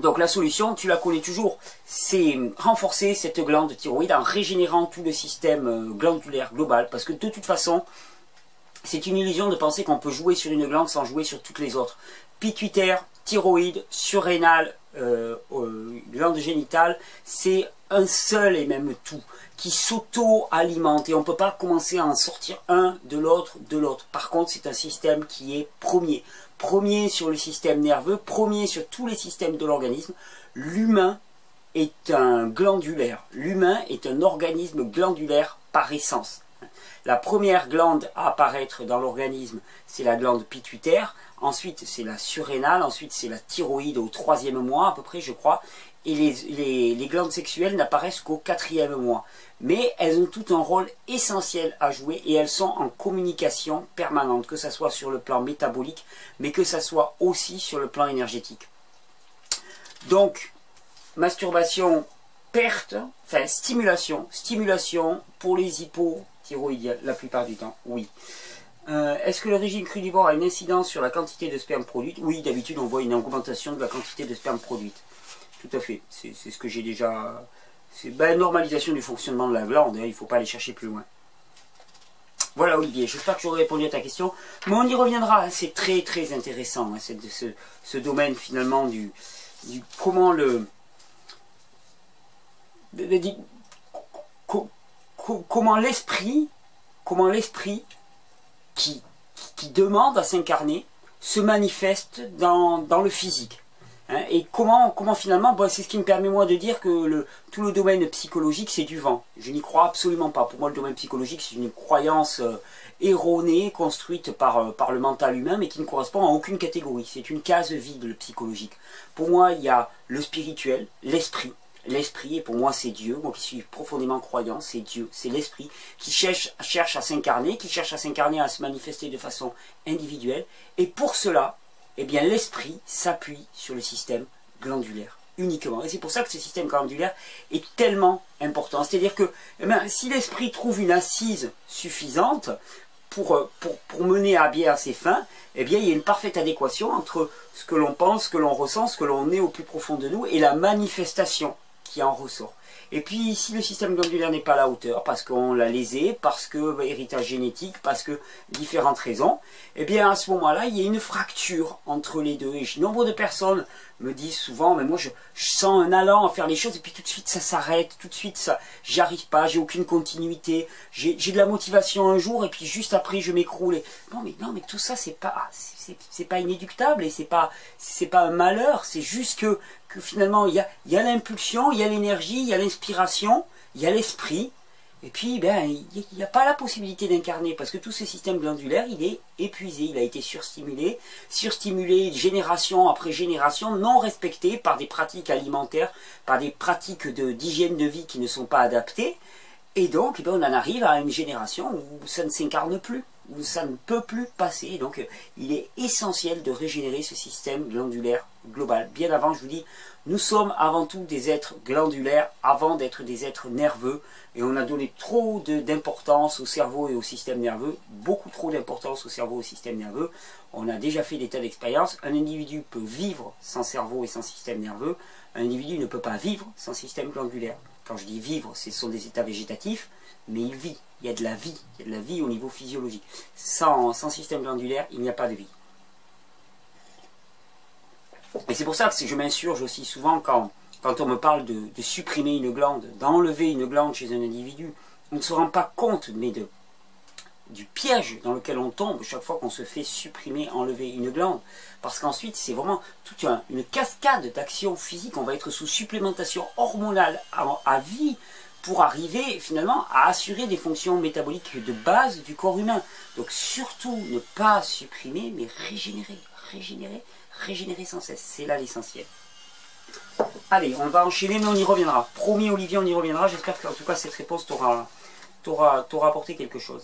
Donc la solution, tu la connais toujours, c'est renforcer cette glande thyroïde en régénérant tout le système glandulaire global, parce que de toute façon, c'est une illusion de penser qu'on peut jouer sur une glande sans jouer sur toutes les autres. Pituitaire, thyroïde, surrénale, glande génitale, c'est un seul et même tout qui s'auto-alimente et on ne peut pas commencer à en sortir un de l'autre, Par contre, c'est un système qui est premier. Premier sur le système nerveux, premier sur tous les systèmes de l'organisme. L'humain est un glandulaire. L'humain est un organisme glandulaire par essence. La première glande à apparaître dans l'organisme, c'est la glande pituitaire. Ensuite, c'est la surrénale. Ensuite, c'est la thyroïde au 3e mois, à peu près, je crois. Et les glandes sexuelles n'apparaissent qu'au 4e mois. Mais elles ont tout un rôle essentiel à jouer et elles sont en communication permanente, que ce soit sur le plan métabolique, mais que ce soit aussi sur le plan énergétique. Donc, masturbation, perte, enfin stimulation pour les hypothyroïdiens la plupart du temps, oui. Est-ce que le régime crudivore a une incidence sur la quantité de sperme produite? Oui, d'habitude on voit une augmentation de la quantité de sperme produite. Tout à fait, c'est ce que j'ai déjà... C'est normalisation du fonctionnement de la glande, hein, il ne faut pas aller chercher plus loin. Voilà Olivier, j'espère que j'aurai répondu à ta question. Mais on y reviendra, hein, c'est très très intéressant, hein, ce domaine finalement du comment le... comment l'esprit qui demande à s'incarner se manifeste dans le physique. Hein, et comment finalement, c'est ce qui me permet moi de dire que tout le domaine psychologique c'est du vent. Je n'y crois absolument pas. Pour moi le domaine psychologique c'est une croyance erronée, construite par le mental humain, mais qui ne correspond à aucune catégorie. C'est une case vide le psychologique. Pour moi il y a le spirituel, l'esprit. L'esprit, et pour moi c'est Dieu, moi qui suis profondément croyant, c'est Dieu, c'est l'esprit qui cherche à s'incarner, à se manifester de façon individuelle. Et pour cela, eh bien l'esprit s'appuie sur le système glandulaire uniquement. Et c'est pour ça que ce système glandulaire est tellement important. C'est-à-dire que si l'esprit trouve une assise suffisante pour mener à bien ses fins, eh bien il y a une parfaite adéquation entre ce que l'on pense, ce que l'on ressent, ce que l'on est au plus profond de nous et la manifestation qui en ressort. Et puis si le système glandulaire n'est pas à la hauteur, parce qu'on l'a lésé, parce que héritage génétique, parce que différentes raisons, eh bien à ce moment-là, il y a une fracture entre les deux. Et nombre de personnes me disent souvent, mais moi je sens un allant à faire les choses, et puis tout de suite ça s'arrête, tout de suite j'y arrive pas, j'ai aucune continuité, j'ai de la motivation un jour, et puis juste après je m'écroule. Non mais tout ça c'est pas inéductable, et c'est pas un malheur, c'est juste que finalement il y a l'impulsion, il y a l'énergie, il y a l'inspiration, il y a l'esprit, et puis il n'y a pas la possibilité d'incarner, parce que tout ce système glandulaire il est épuisé, il a été surstimulé génération après génération, non respecté par des pratiques alimentaires, par des pratiques d'hygiène de vie qui ne sont pas adaptées, et donc on en arrive à une génération où ça ne s'incarne plus, où ça ne peut plus passer. Donc il est essentiel de régénérer ce système glandulaire global. Bien avant, je vous dis, nous sommes avant tout des êtres glandulaires avant d'être des êtres nerveux, et on a donné trop d'importance au cerveau et au système nerveux, beaucoup trop d'importance au cerveau et au système nerveux. On a déjà fait des tas d'expériences. Un individu peut vivre sans cerveau et sans système nerveux, un individu ne peut pas vivre sans système glandulaire. Quand je dis vivre, ce sont des états végétatifs, mais il vit, il y a de la vie au niveau physiologique. Sans système glandulaire, il n'y a pas de vie. Et c'est pour ça que je m'insurge aussi souvent quand on me parle de supprimer une glande, d'enlever une glande chez un individu. On ne se rend pas compte du piège dans lequel on tombe chaque fois qu'on se fait supprimer, enlever une glande. Parce qu'ensuite, c'est vraiment toute une cascade d'actions physiques. On va être sous supplémentation hormonale à vie pour arriver finalement à assurer des fonctions métaboliques de base du corps humain. Donc surtout ne pas supprimer, mais régénérer sans cesse. C'est là l'essentiel. Allez, on va enchaîner, mais on y reviendra. Promis Olivier, on y reviendra. J'espère qu'en tout cas cette réponse t'aura apporté quelque chose.